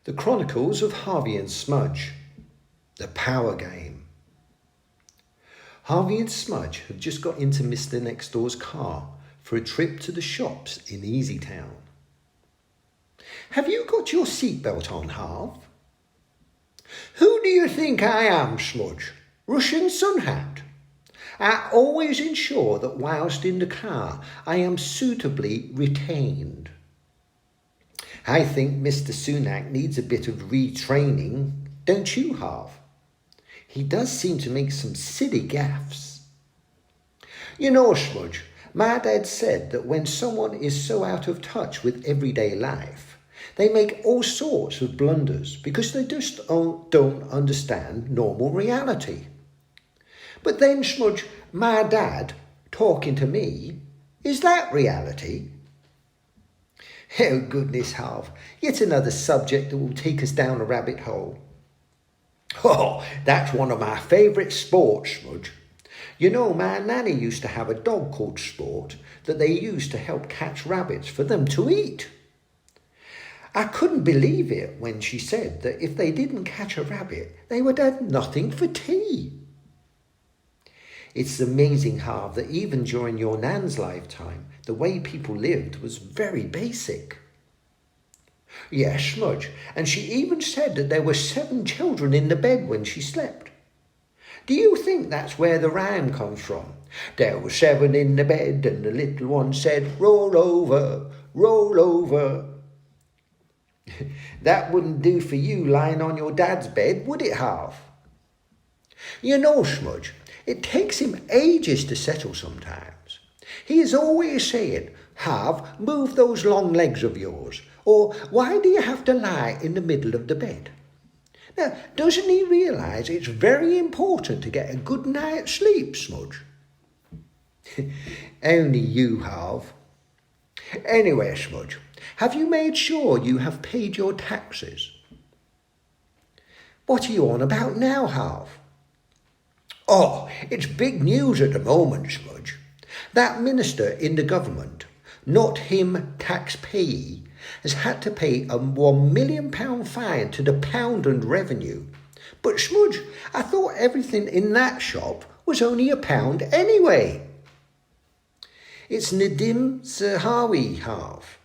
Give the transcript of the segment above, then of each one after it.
The Chronicles of Harvey and Smudge. The Power Game. Harvey and Smudge have just got into Mr. Next Door's car for a trip to the shops in Easytown. Have you got your seatbelt on, Harv? Who do you think I am, Smudge? Russian sun hat? I always ensure that whilst in the car I am suitably retained. I think Mr. Sunak needs a bit of retraining, don't you, Harv? He does seem to make some silly gaffes. You know, Smudge, my dad said that when someone is so out of touch with everyday life, they make all sorts of blunders because they just don't understand normal reality. But then, Smudge, my dad talking to me, is that reality? Oh, goodness, Harv, yet another subject that will take us down a rabbit hole. Oh, that's one of my favourite sports, Smudge. You know, my nanny used to have a dog called Sport that they used to help catch rabbits for them to eat. I couldn't believe it when she said that if they didn't catch a rabbit, they would have nothing for tea. It's amazing, Harv, that even during your nan's lifetime, the way people lived was very basic. Yes, Smudge, and she even said that there were 7 children in the bed when she slept. Do you think that's where the rhyme comes from? There were 7 in the bed and the little one said, roll over, roll over. That wouldn't do for you lying on your dad's bed, would it, Harv? You know, Smudge, it takes him ages to settle sometimes. He is always saying, Harv, move those long legs of yours, or why do you have to lie in the middle of the bed? Now, doesn't he realise it's very important to get a good night's sleep, Smudge? Only you, Harv. Anyway, Smudge, have you made sure you have paid your taxes? What are you on about now, Harv? Oh, it's big news at the moment, Smudge. That minister in the government, not him taxpayee, has had to pay a £1 million fine to the Pound and Revenue. But Smudge, I thought everything in that shop was only £1 anyway. It's Nadim Zahawi, Harv,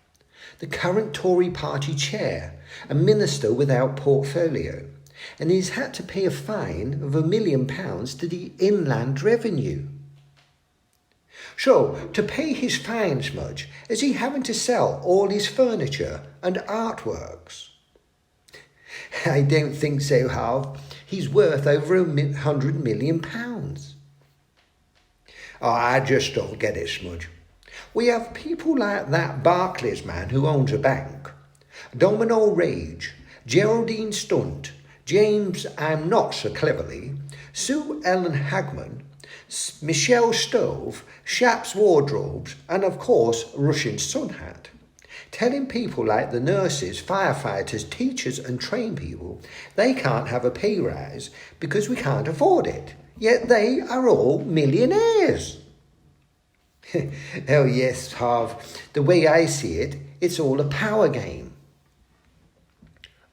the current Tory party chair, a minister without portfolio, and he's had to pay a fine of £1 million to the Inland Revenue. So, to pay his fine, Smudge, is he having to sell all his furniture and artworks? I don't think so, Harv. He's worth over £100 million. Oh, I just don't get it, Smudge. We have people like that Barclays man who owns a bank, Domino Rage, Geraldine Stunt, James I'm Not So Cleverly, Sue Ellen Hagman, Michelle Stove, Shap's Wardrobes, and of course Russian Sun Hat, telling people like the nurses, firefighters, teachers and train people they can't have a pay rise because we can't afford it, yet they are all millionaires. Oh yes, Harv, the way I see it, it's all a power game.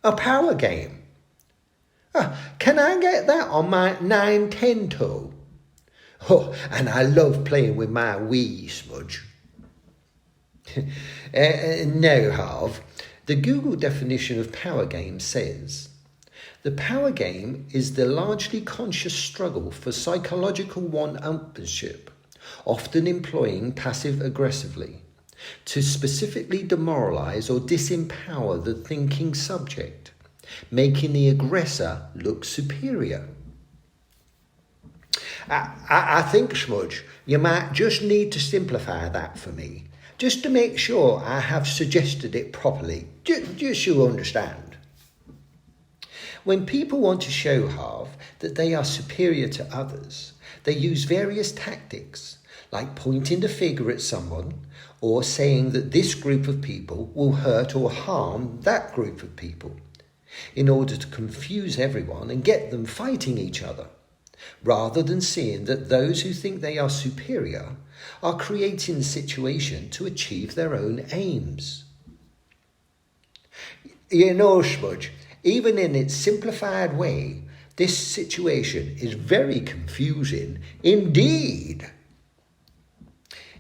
A power game? Can I get that on my 9-10 toe? Oh, and I love playing with my Wii, Smudge. No, Harv. The Google definition of power game says, the power game is the largely conscious struggle for psychological one-upmanship, often employing passive-aggressively, to specifically demoralise or disempower the thinking subject, making the aggressor look superior. I think, Smudge, you might just need to simplify that for me, just to make sure I have suggested it properly, just so you understand. When people want to show, Harv, that they are superior to others, they use various tactics, like pointing the finger at someone, or saying that this group of people will hurt or harm that group of people, in order to confuse everyone and get them fighting each other, rather than seeing that those who think they are superior are creating the situation to achieve their own aims. You know, Smudge, even in its simplified way, this situation is very confusing indeed.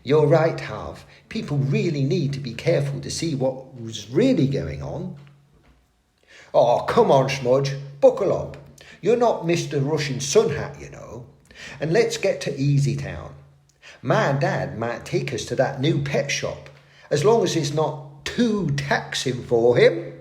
You're right, Harv. People really need to be careful to see what was really going on. Oh, come on, Smudge, buckle up. You're not Mr. Russian Sun Hat, you know. And let's get to Easy Town. My dad might take us to that new pet shop, as long as it's not too taxing for him.